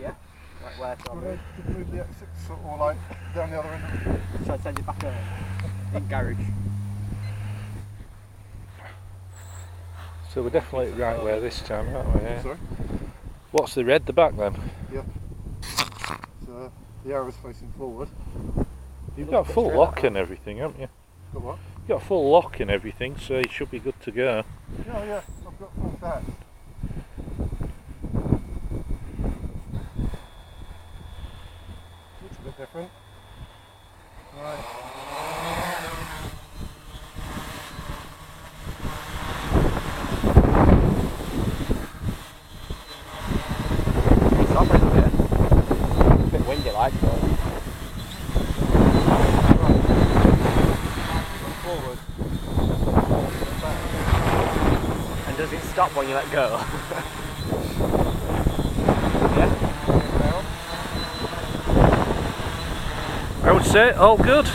Yeah. Right where Do from? you want to move the exits or like down the other end of the... Should I send it back in garage? So we're definitely right where this time, aren't we? Yeah. Sorry? What's the red? The back then? Yeah. So the arrow's facing forward. You've got a full lock and everything, haven't you? Got what? You've got a full lock and everything, so you should be good to go. Yeah, I've got full that. Looks a bit different. Right. It's up a bit. A bit windy like, but... Forward. And does it stop when you let go? Yeah? I would say all good.